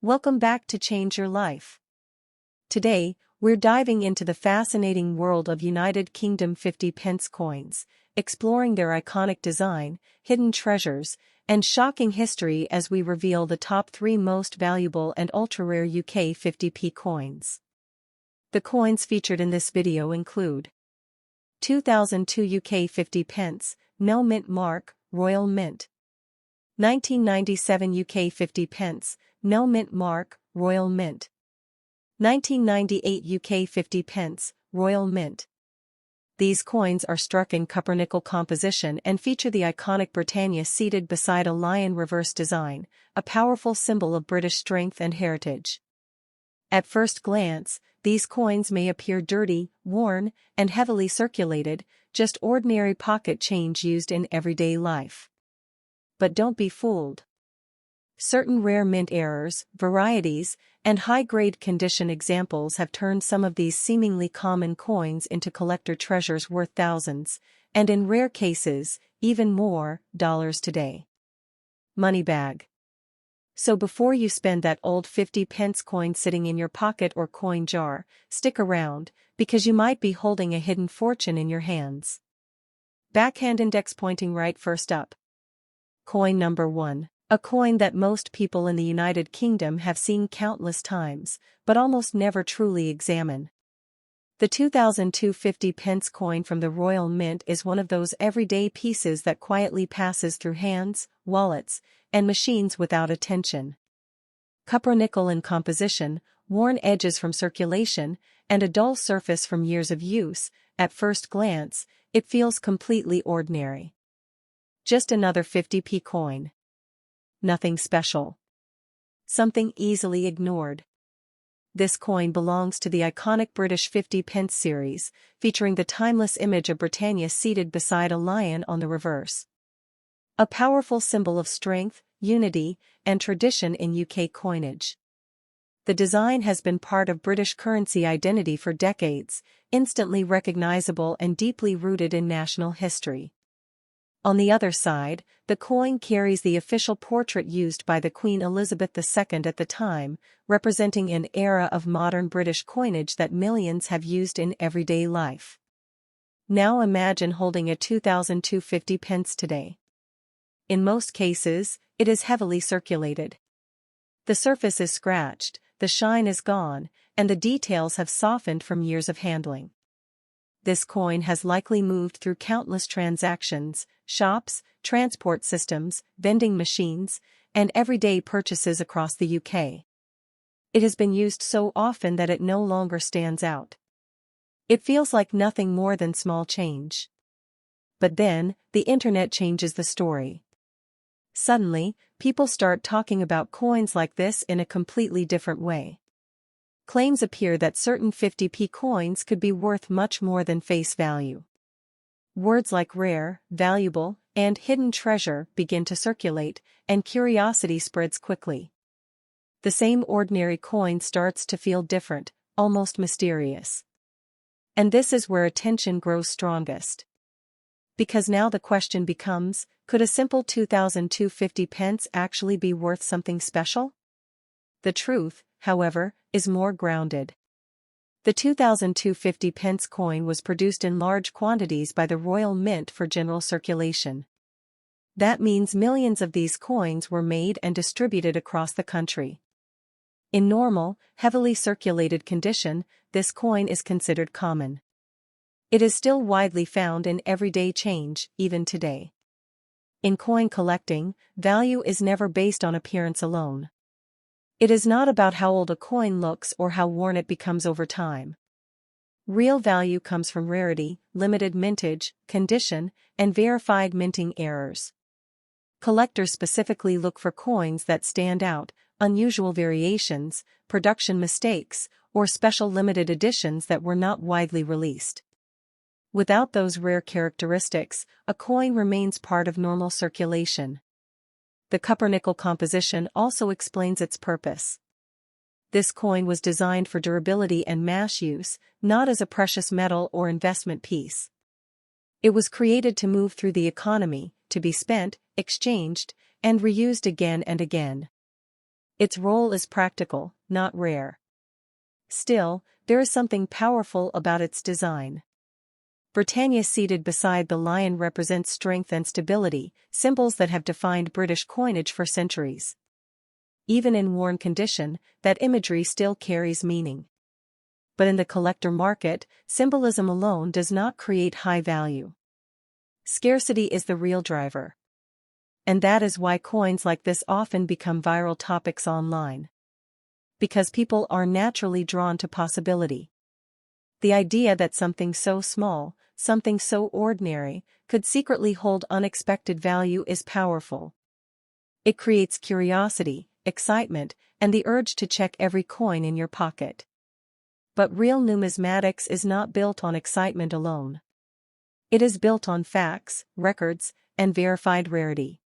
Welcome back to Change Your Life. Today, we're diving into the fascinating world of United Kingdom 50 pence coins, exploring their iconic design, hidden treasures, and shocking history as we reveal the top 3 most valuable and ultra-rare UK 50p coins. The coins featured in this video include 2002 UK 50 pence, no mint mark, Royal Mint. 1997 UK 50 pence, no mint mark, Royal Mint. 1998 UK 50 pence, Royal Mint. These coins are struck in copper-nickel composition and feature the iconic Britannia seated beside a lion reverse design, a powerful symbol of British strength and heritage. At first glance, these coins may appear dirty, worn, and heavily circulated, just ordinary pocket change used in everyday life. But don't be fooled. Certain rare mint errors, varieties, and high-grade condition examples have turned some of these seemingly common coins into collector treasures worth thousands, and in rare cases, even more, dollars today. Money bag. So before you spend that old 50 pence coin sitting in your pocket or coin jar, stick around, because you might be holding a hidden fortune in your hands. Backhand index pointing right first up. Coin number 1. A coin that most people in the United Kingdom have seen countless times, but almost never truly examine. The 2002 50 pence coin from the Royal Mint is one of those everyday pieces that quietly passes through hands, wallets, and machines without attention. Copper-nickel in composition, worn edges from circulation, and a dull surface from years of use, at first glance, it feels completely ordinary. Just another 50p coin. Nothing special. Something easily ignored. This coin belongs to the iconic British 50 pence series, featuring the timeless image of Britannia seated beside a lion on the reverse. A powerful symbol of strength, unity, and tradition in UK coinage. The design has been part of British currency identity for decades, instantly recognizable and deeply rooted in national history. On the other side, the coin carries the official portrait used by the Queen Elizabeth II at the time, representing an era of modern British coinage that millions have used in everyday life. Now imagine holding a 2002 50 pence today. In most cases, it is heavily circulated. The surface is scratched, the shine is gone, and the details have softened from years of handling. This coin has likely moved through countless transactions, shops, transport systems, vending machines, and everyday purchases across the UK. It has been used so often that it no longer stands out. It feels like nothing more than small change. But then, the internet changes the story. Suddenly, people start talking about coins like this in a completely different way. Claims appear that certain 50p coins could be worth much more than face value. Words like rare, valuable, and hidden treasure begin to circulate, and curiosity spreads quickly. The same ordinary coin starts to feel different, almost mysterious. And this is where attention grows strongest. Because now the question becomes, could a simple 2002 50 pence actually be worth something special? The truth, however, is more grounded. The 2002 50 pence coin was produced in large quantities by the Royal Mint for general circulation. That means millions of these coins were made and distributed across the country. In normal, heavily circulated condition, this coin is considered common. It is still widely found in everyday change, even today. In coin collecting, value is never based on appearance alone. It is not about how old a coin looks or how worn it becomes over time. Real value comes from rarity, limited mintage, condition, and verified minting errors. Collectors specifically look for coins that stand out, unusual variations, production mistakes, or special limited editions that were not widely released. Without those rare characteristics, a coin remains part of normal circulation. The copper-nickel composition also explains its purpose. This coin was designed for durability and mass use, not as a precious metal or investment piece. It was created to move through the economy, to be spent, exchanged, and reused again and again. Its role is practical, not rare. Still, there is something powerful about its design. Britannia seated beside the lion represents strength and stability, symbols that have defined British coinage for centuries. Even in worn condition, that imagery still carries meaning. But in the collector market, symbolism alone does not create high value. Scarcity is the real driver. And that is why coins like this often become viral topics online. Because people are naturally drawn to possibility. The idea that something so small, something so ordinary, could secretly hold unexpected value is powerful. It creates curiosity, excitement, and the urge to check every coin in your pocket. But real numismatics is not built on excitement alone. It is built on facts, records, and verified rarity.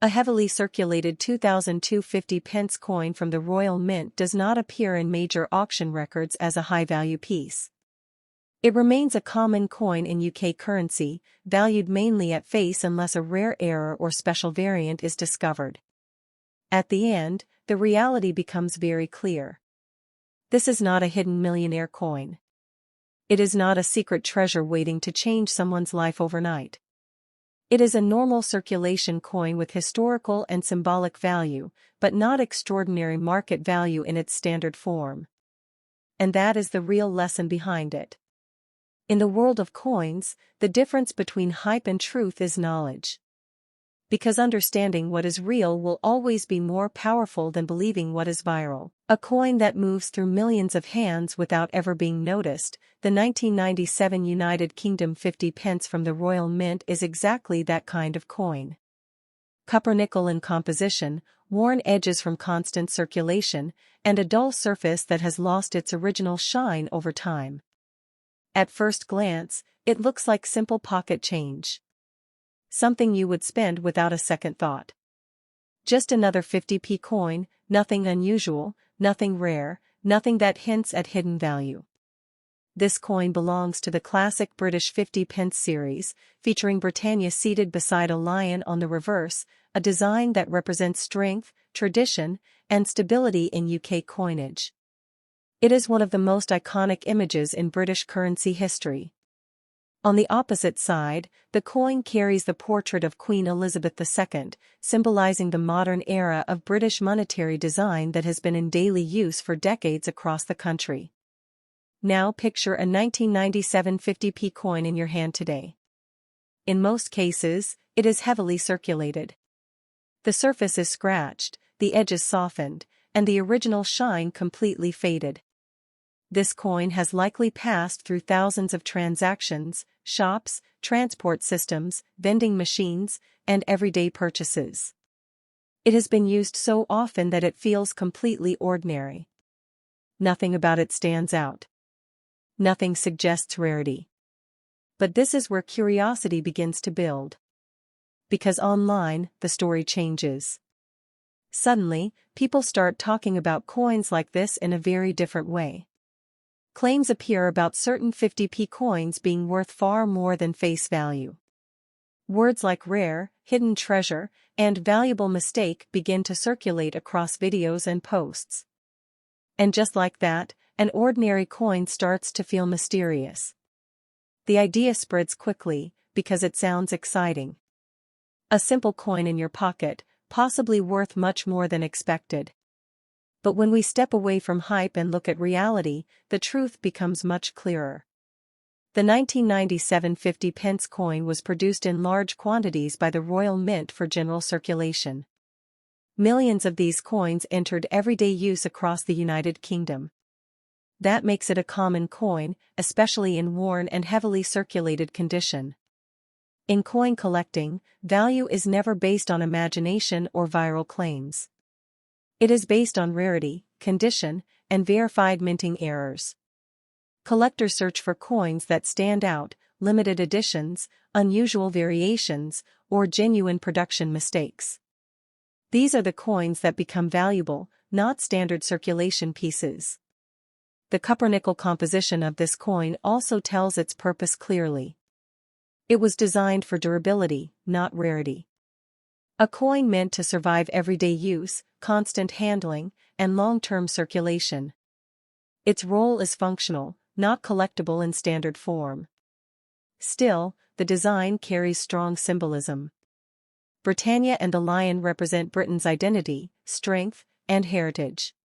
A heavily circulated 2002 50p coin from the Royal Mint does not appear in major auction records as a high-value piece. It remains a common coin in UK currency, valued mainly at face unless a rare error or special variant is discovered. At the end, the reality becomes very clear. This is not a hidden millionaire coin. It is not a secret treasure waiting to change someone's life overnight. It is a normal circulation coin with historical and symbolic value, but not extraordinary market value in its standard form. And that is the real lesson behind it. In the world of coins, the difference between hype and truth is knowledge. Because understanding what is real will always be more powerful than believing what is viral. A coin that moves through millions of hands without ever being noticed, the 1997 United Kingdom 50p from the Royal Mint is exactly that kind of coin. Copper nickel in composition, worn edges from constant circulation, and a dull surface that has lost its original shine over time. At first glance, it looks like simple pocket change. Something you would spend without a second thought. Just another 50p coin, nothing unusual, nothing rare, nothing that hints at hidden value. This coin belongs to the classic British 50p series, featuring Britannia seated beside a lion on the reverse, a design that represents strength, tradition, and stability in UK coinage. It is one of the most iconic images in British currency history. On the opposite side, the coin carries the portrait of Queen Elizabeth II, symbolizing the modern era of British monetary design that has been in daily use for decades across the country. Now picture a 1997 50p coin in your hand today. In most cases, it is heavily circulated. The surface is scratched, the edges softened, and the original shine completely faded. This coin has likely passed through thousands of transactions, shops, transport systems, vending machines, and everyday purchases. It has been used so often that it feels completely ordinary. Nothing about it stands out. Nothing suggests rarity. But this is where curiosity begins to build. Because online, the story changes. Suddenly, people start talking about coins like this in a very different way. Claims appear about certain 50p coins being worth far more than face value. Words like rare, hidden treasure, and valuable mistake begin to circulate across videos and posts. And just like that, an ordinary coin starts to feel mysterious. The idea spreads quickly, because it sounds exciting. A simple coin in your pocket, possibly worth much more than expected. But when we step away from hype and look at reality, the truth becomes much clearer. The 1997 50p coin was produced in large quantities by the Royal Mint for general circulation. Millions of these coins entered everyday use across the United Kingdom. That makes it a common coin, especially in worn and heavily circulated condition. In coin collecting, value is never based on imagination or viral claims. It is based on rarity, condition, and verified minting errors. Collectors search for coins that stand out, limited editions, unusual variations, or genuine production mistakes. These are the coins that become valuable, not standard circulation pieces. The copper-nickel composition of this coin also tells its purpose clearly. It was designed for durability, not rarity. A coin meant to survive everyday use, constant handling, and long-term circulation. Its role is functional, not collectible in standard form. Still, the design carries strong symbolism. Britannia and the lion represent Britain's identity, strength, and heritage.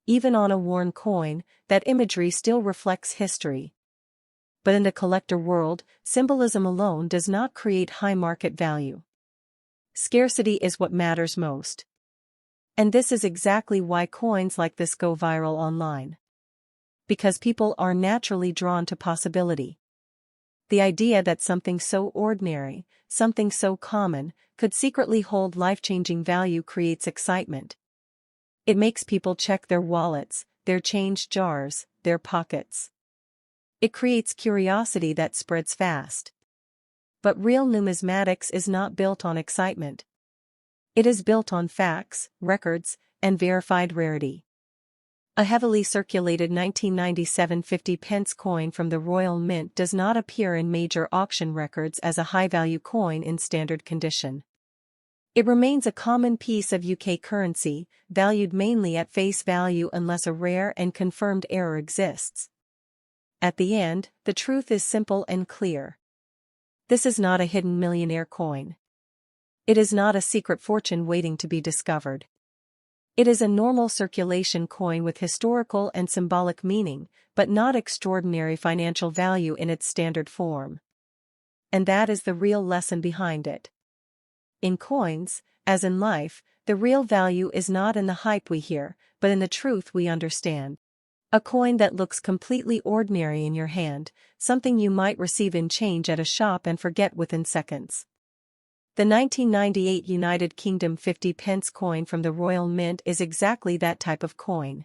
Even on a worn coin, that imagery still reflects history. But in the collector world, symbolism alone does not create high market value. Scarcity is what matters most. And this is exactly why coins like this go viral online. Because people are naturally drawn to possibility. The idea that something so ordinary, something so common, could secretly hold life-changing value creates excitement. It makes people check their wallets, their change jars, their pockets. It creates curiosity that spreads fast. But real numismatics is not built on excitement. It is built on facts, records, and verified rarity. A heavily circulated 1997 50p coin from the Royal Mint does not appear in major auction records as a high-value coin in standard condition. It remains a common piece of UK currency, valued mainly at face value unless a rare and confirmed error exists. At the end, the truth is simple and clear. This is not a hidden millionaire coin. It is not a secret fortune waiting to be discovered. It is a normal circulation coin with historical and symbolic meaning, but not extraordinary financial value in its standard form. And that is the real lesson behind it. In coins, as in life, the real value is not in the hype we hear, but in the truth we understand. A coin that looks completely ordinary in your hand, something you might receive in change at a shop and forget within seconds. The 1998 United Kingdom 50p coin from the Royal Mint is exactly that type of coin.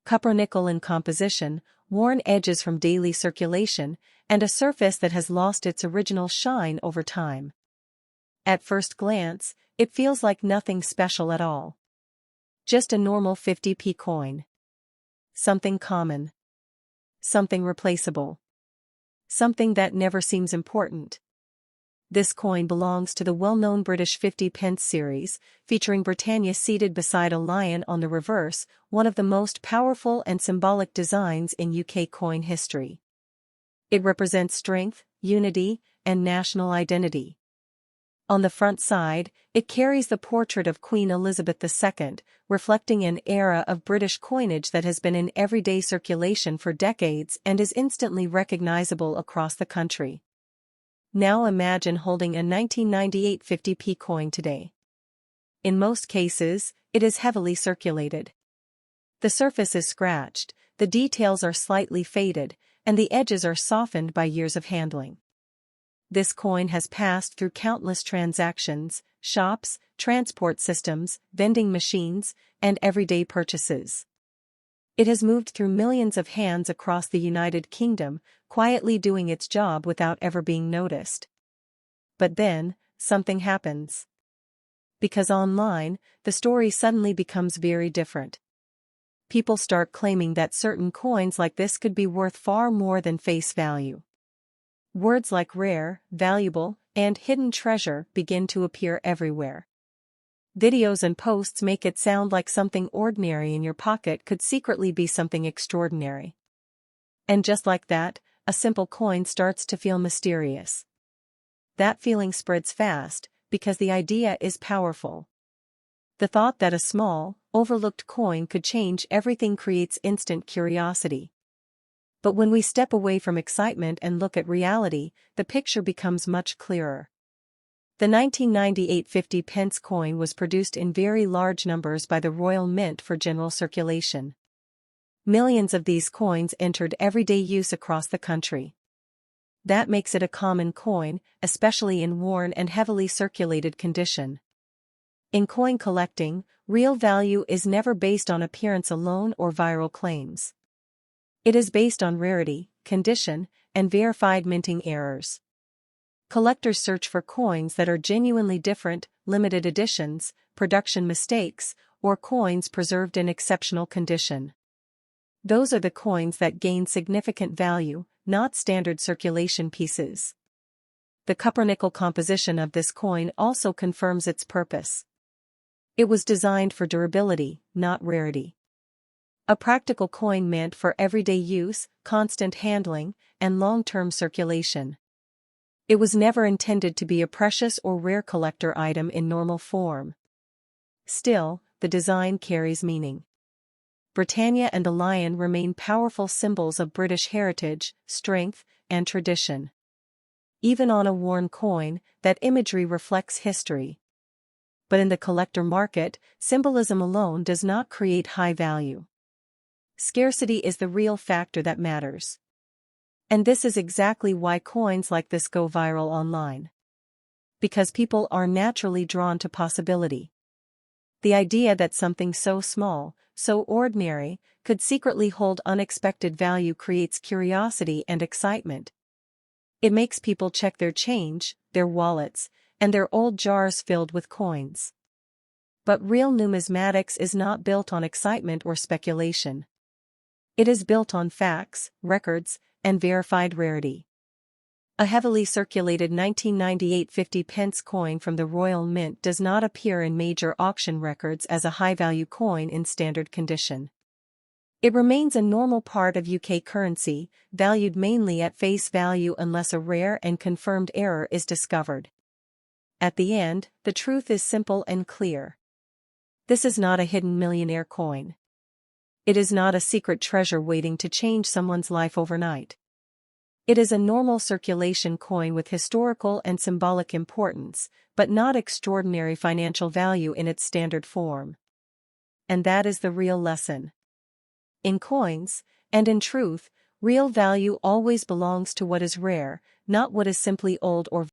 Copper-nickel in composition, worn edges from daily circulation, and a surface that has lost its original shine over time. At first glance, it feels like nothing special at all. Just a normal 50p coin. Something common. Something replaceable. Something that never seems important. This coin belongs to the well-known British 50p series, featuring Britannia seated beside a lion on the reverse, one of the most powerful and symbolic designs in UK coin history. It represents strength, unity, and national identity. On the front side, it carries the portrait of Queen Elizabeth II, reflecting an era of British coinage that has been in everyday circulation for decades and is instantly recognizable across the country. Now imagine holding a 1998 50p coin today. In most cases, it is heavily circulated. The surface is scratched, the details are slightly faded, and the edges are softened by years of handling. This coin has passed through countless transactions, shops, transport systems, vending machines, and everyday purchases. It has moved through millions of hands across the United Kingdom, quietly doing its job without ever being noticed. But then, something happens. Because online, the story suddenly becomes very different. People start claiming that certain coins like this could be worth far more than face value. Words like rare, valuable, and hidden treasure begin to appear everywhere. Videos and posts make it sound like something ordinary in your pocket could secretly be something extraordinary. And just like that, a simple coin starts to feel mysterious. That feeling spreads fast, because the idea is powerful. The thought that a small, overlooked coin could change everything creates instant curiosity. But when we step away from excitement and look at reality, the picture becomes much clearer. The 1998 50p coin was produced in very large numbers by the Royal Mint for general circulation. Millions of these coins entered everyday use across the country. That makes it a common coin, especially in worn and heavily circulated condition. In coin collecting, real value is never based on appearance alone or viral claims. It is based on rarity, condition, and verified minting errors. Collectors search for coins that are genuinely different, limited editions, production mistakes, or coins preserved in exceptional condition. Those are the coins that gain significant value, not standard circulation pieces. The copper-nickel composition of this coin also confirms its purpose. It was designed for durability, not rarity. A practical coin meant for everyday use, constant handling, and long-term circulation. It was never intended to be a precious or rare collector item in normal form. Still, the design carries meaning. Britannia and a lion remain powerful symbols of British heritage, strength, and tradition. Even on a worn coin, that imagery reflects history. But in the collector market, symbolism alone does not create high value. Scarcity is the real factor that matters. And this is exactly why coins like this go viral online. Because people are naturally drawn to possibility. The idea that something so small, so ordinary, could secretly hold unexpected value creates curiosity and excitement. It makes people check their change, their wallets, and their old jars filled with coins. But real numismatics is not built on excitement or speculation. It is built on facts, records, and verified rarity. A heavily circulated 1998 50p coin from the Royal Mint does not appear in major auction records as a high-value coin in standard condition. It remains a normal part of UK currency, valued mainly at face value unless a rare and confirmed error is discovered. At the end, the truth is simple and clear. This is not a hidden millionaire coin. It is not a secret treasure waiting to change someone's life overnight. It is a normal circulation coin with historical and symbolic importance, but not extraordinary financial value in its standard form. And that is the real lesson. In coins, and in truth, real value always belongs to what is rare, not what is simply old or